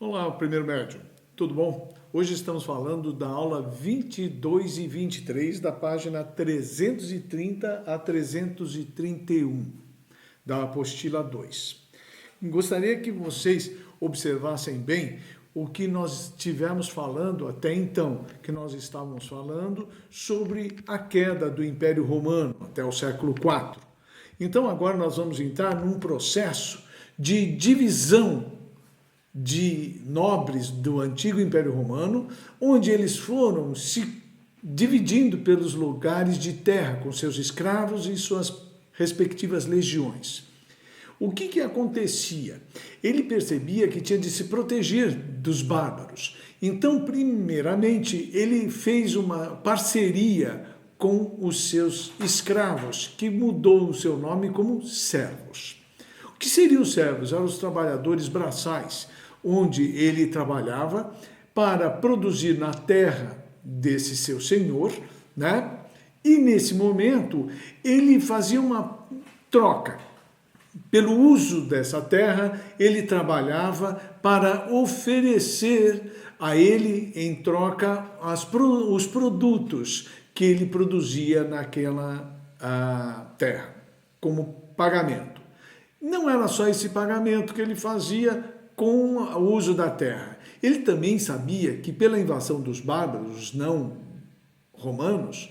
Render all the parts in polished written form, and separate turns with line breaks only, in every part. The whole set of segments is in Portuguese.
Olá, primeiro médium, tudo bom? Hoje estamos falando da aula 22 e 23 da página 330 a 331 da apostila 2. Gostaria que vocês observassem bem o que nós estivemos falando até então, que nós estávamos falando sobre a queda do Império Romano até o século IV. Então agora nós vamos entrar num processo de divisão de nobres do antigo Império Romano, onde eles foram se dividindo pelos lugares de terra, com seus escravos e suas respectivas legiões. O que acontecia? Ele percebia que tinha de se proteger dos bárbaros. Então, primeiramente, ele fez uma parceria com os seus escravos, que mudou o seu nome como servos. O que seriam os servos? Eram os trabalhadores braçais, onde ele trabalhava para produzir na terra desse seu senhor, né? E nesse momento ele fazia uma troca. Pelo uso dessa terra, ele trabalhava para oferecer a ele, em troca, os produtos que ele produzia naquela terra, como pagamento. Não era só esse pagamento que ele fazia com o uso da terra. Ele também sabia que pela invasão dos bárbaros, os não romanos,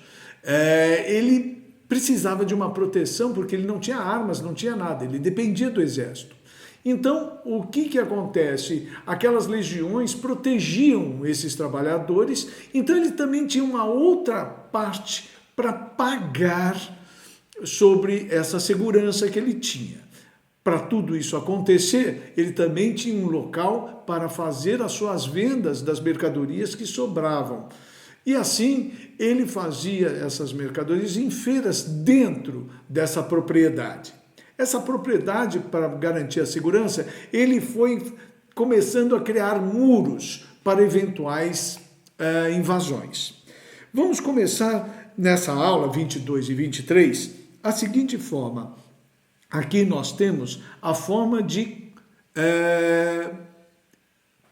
ele precisava de uma proteção porque ele não tinha armas, não tinha nada, ele dependia do exército. Então, o que acontece? Aquelas legiões protegiam esses trabalhadores, então ele também tinha uma outra parte para pagar sobre essa segurança que ele tinha. Para tudo isso acontecer, ele também tinha um local para fazer as suas vendas das mercadorias que sobravam. E assim, ele fazia essas mercadorias em feiras dentro dessa propriedade. Essa propriedade, para garantir a segurança, ele foi começando a criar muros para eventuais invasões. Vamos começar nessa aula 22 e 23 a seguinte forma. Aqui nós temos a forma de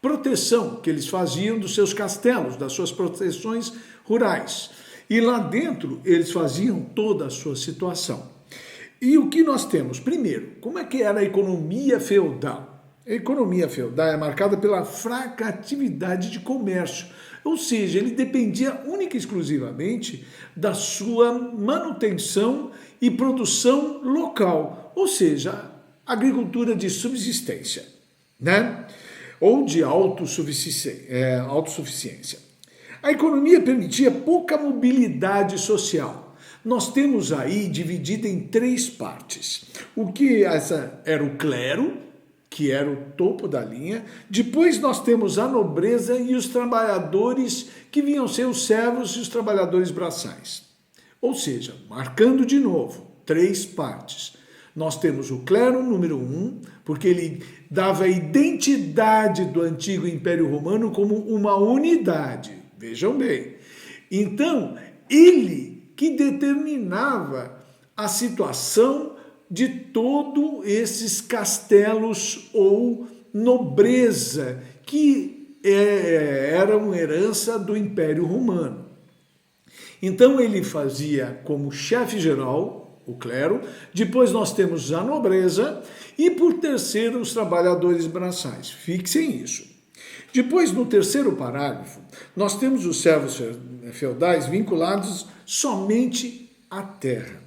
proteção que eles faziam dos seus castelos, das suas proteções rurais. E lá dentro eles faziam toda a sua situação. E o que nós temos? Primeiro, como é que era a economia feudal? A economia feudal é marcada pela fraca atividade de comércio, ou seja, ele dependia única e exclusivamente da sua manutenção e produção local, ou seja, agricultura de subsistência, né? Ou de autossuficiência. A economia permitia pouca mobilidade social. Nós temos aí dividida em três partes. O que era o clero, que era o topo da linha. Depois nós temos a nobreza e os trabalhadores, que vinham ser os servos e os trabalhadores braçais. Ou seja, marcando de novo, três partes. Nós temos o clero, número 1, porque ele dava a identidade do antigo Império Romano como uma unidade. Vejam bem. Então, ele que determinava a situação de todos esses castelos ou nobreza que eram herança do Império Romano. Então ele fazia como chefe geral, o clero, depois nós temos a nobreza e por terceiro os trabalhadores braçais. Fixem isso. Depois, no terceiro parágrafo, nós temos os servos feudais vinculados somente à terra.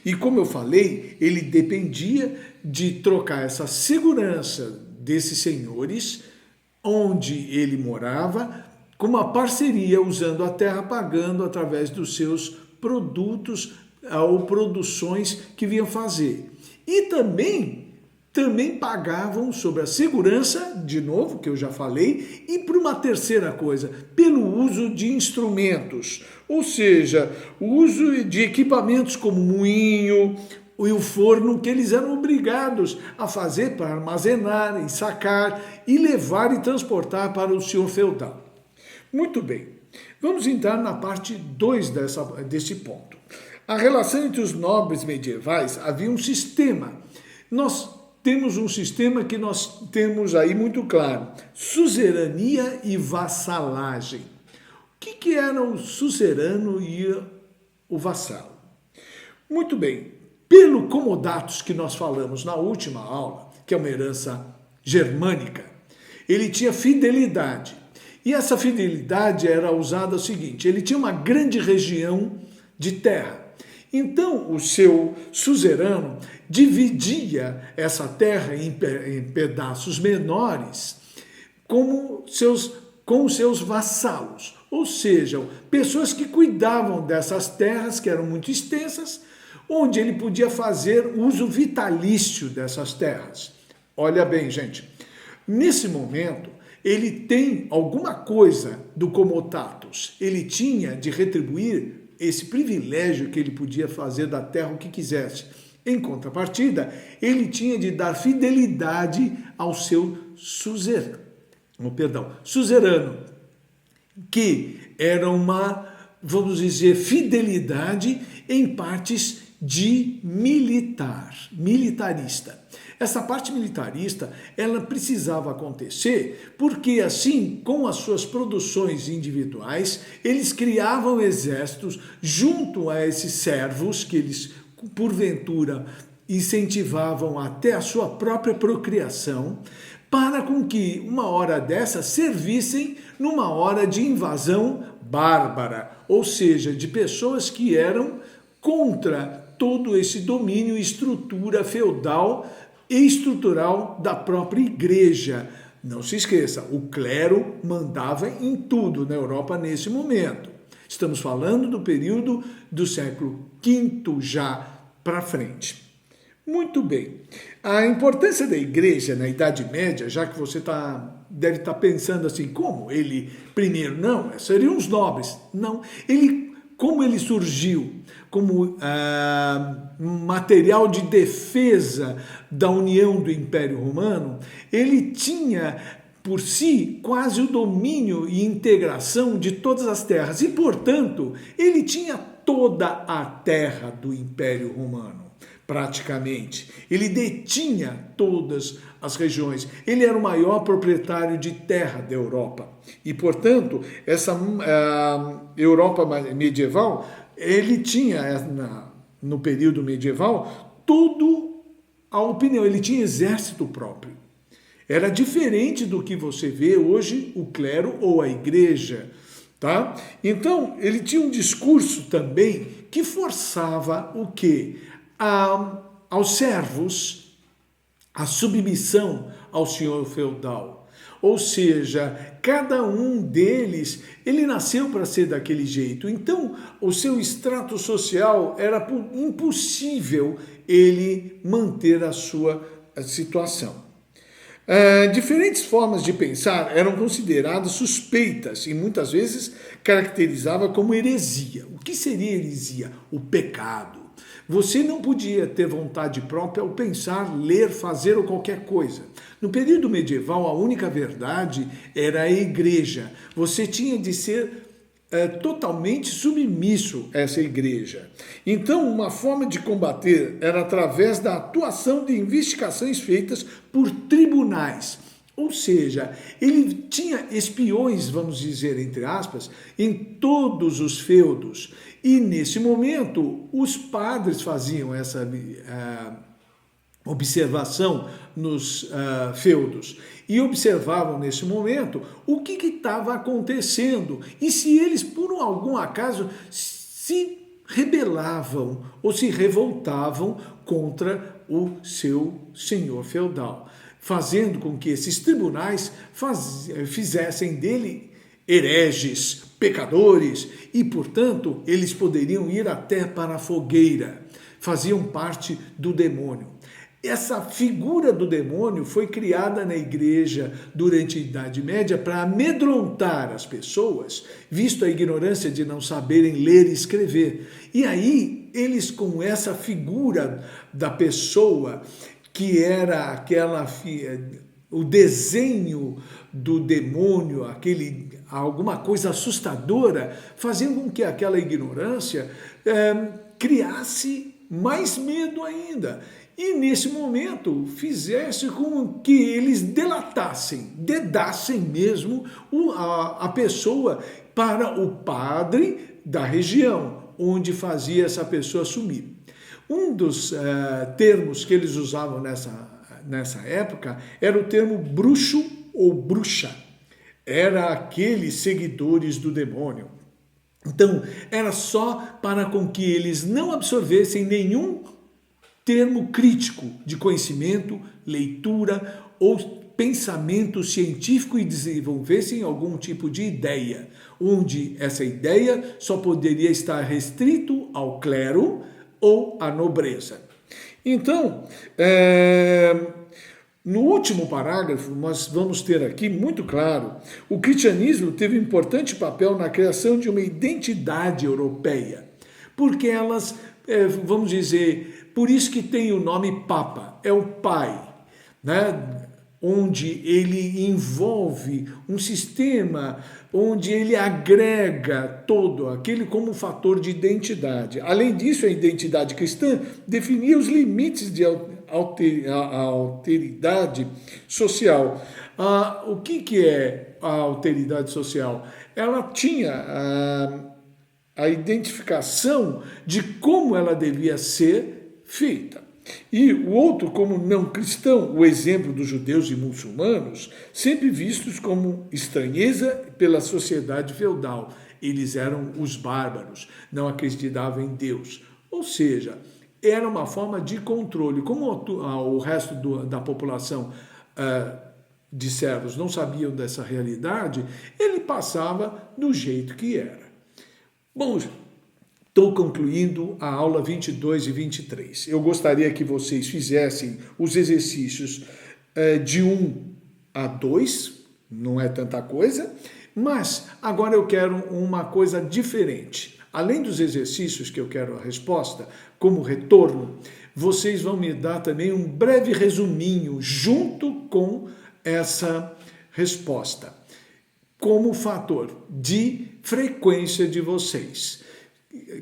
E como eu falei, ele dependia de trocar essa segurança desses senhores, onde ele morava, com uma parceria usando a terra, pagando através dos seus produtos ou produções que vinham fazer. E também pagavam sobre a segurança, de novo, que eu já falei, e por uma terceira coisa, pelo uso de instrumentos, ou seja, o uso de equipamentos como moinho e o forno, que eles eram obrigados a fazer para armazenar, sacar e levar e transportar para o senhor feudal. Muito bem, vamos entrar na parte 2 desse ponto. A relação entre os nobres medievais havia um sistema. Nós temos um sistema que nós temos aí muito claro. suzerania e vassalagem. O que era o suzerano e o vassalo? Muito bem, pelo comodatus que nós falamos na última aula, que é uma herança germânica, ele tinha fidelidade. E essa fidelidade era usada o seguinte: ele tinha uma grande região de terra. Então, o seu suzerano dividia essa terra em pedaços menores com os seus vassalos, ou seja, pessoas que cuidavam dessas terras que eram muito extensas, onde ele podia fazer uso vitalício dessas terras. Olha bem, gente, nesse momento, ele tem alguma coisa do comodatus, ele tinha de retribuir esse privilégio que ele podia fazer da terra o que quisesse. Em contrapartida, ele tinha de dar fidelidade ao seu suzerano, que era uma, vamos dizer, fidelidade em partes de militarista. Essa parte militarista, ela precisava acontecer porque, assim, com as suas produções individuais, eles criavam exércitos junto a esses servos que eles, porventura, incentivavam até a sua própria procriação, para com que uma hora dessa servissem numa hora de invasão bárbara, ou seja, de pessoas que eram contra todo esse domínio e estrutura feudal e estrutural da própria igreja. Não se esqueça, o clero mandava em tudo na Europa nesse momento. Estamos falando do período do século V já para frente. Muito bem. A importância da igreja na Idade Média, já que você deve estar pensando assim, como ele, primeiro, não, seriam os nobres. Não, como ele surgiu como material de defesa da união do Império Romano, ele tinha por si quase o domínio e integração de todas as terras e, portanto, ele tinha toda a terra do Império Romano, praticamente. Ele detinha todas as regiões. Ele era o maior proprietário de terra da Europa. E, portanto, essa Europa medieval, ele tinha, no período medieval, tudo a opinião. Ele tinha exército próprio. Era diferente do que você vê hoje o clero ou a igreja, tá? Então, ele tinha um discurso também que forçava o quê? Aos servos a submissão ao senhor feudal. Ou seja, cada um deles, ele nasceu para ser daquele jeito. Então, o seu extrato social era impossível ele manter a sua situação. Diferentes formas de pensar eram consideradas suspeitas e muitas vezes caracterizava como heresia. O que seria heresia? O pecado. Você não podia ter vontade própria ao pensar, ler, fazer ou qualquer coisa. No período medieval, a única verdade era a igreja. Você tinha de ser totalmente submisso a essa igreja. Então, uma forma de combater era através da atuação de investigações feitas por tribunais. Ou seja, ele tinha espiões, vamos dizer, entre aspas, em todos os feudos. E, nesse momento, os padres faziam essa observação nos feudos e observavam nesse momento o que estava acontecendo e se eles, por algum acaso, se rebelavam ou se revoltavam contra o seu senhor feudal, fazendo com que esses tribunais fizessem dele hereges, pecadores e, portanto, eles poderiam ir até para a fogueira, faziam parte do demônio. Essa figura do demônio foi criada na igreja durante a Idade Média para amedrontar as pessoas, visto a ignorância de não saberem ler e escrever. E aí, eles com essa figura da pessoa, que era o desenho do demônio, alguma coisa assustadora, faziam com que aquela ignorância criasse mais medo ainda. e nesse momento fizesse com que eles dedassem mesmo a pessoa para o padre da região, onde fazia essa pessoa sumir. Um dos termos que eles usavam nessa época era o termo bruxo ou bruxa. Era aqueles seguidores do demônio. Então, era só para com que eles não absorvessem nenhum termo crítico de conhecimento, leitura ou pensamento científico e desenvolvessem algum tipo de ideia, onde essa ideia só poderia estar restrito ao clero ou à nobreza. Então, no último parágrafo, nós vamos ter aqui muito claro, o cristianismo teve um importante papel na criação de uma identidade europeia, porque elas, vamos dizer, por isso que tem o nome Papa, é o Pai, né? Onde ele envolve um sistema, onde ele agrega todo aquele como fator de identidade. Além disso, a identidade cristã definia os limites de alteridade social. O que é a alteridade social? Ela tinha a identificação de como ela devia ser feita. E o outro, como não cristão, o exemplo dos judeus e muçulmanos, sempre vistos como estranheza pela sociedade feudal. Eles eram os bárbaros, não acreditavam em Deus. Ou seja, era uma forma de controle. Como o resto da população de servos não sabiam dessa realidade, ele passava do jeito que era. Bom, estou concluindo a aula 22 e 23. Eu gostaria que vocês fizessem os exercícios de 1 a 2, não é tanta coisa, mas agora eu quero uma coisa diferente. Além dos exercícios que eu quero a resposta, como retorno, vocês vão me dar também um breve resuminho junto com essa resposta, como fator de frequência de vocês.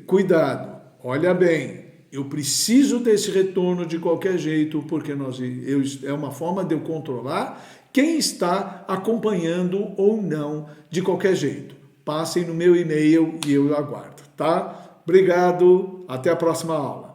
Cuidado, olha bem, eu preciso desse retorno de qualquer jeito, porque é uma forma de eu controlar quem está acompanhando ou não de qualquer jeito. Passem no meu e-mail e eu aguardo, tá? Obrigado, até a próxima aula.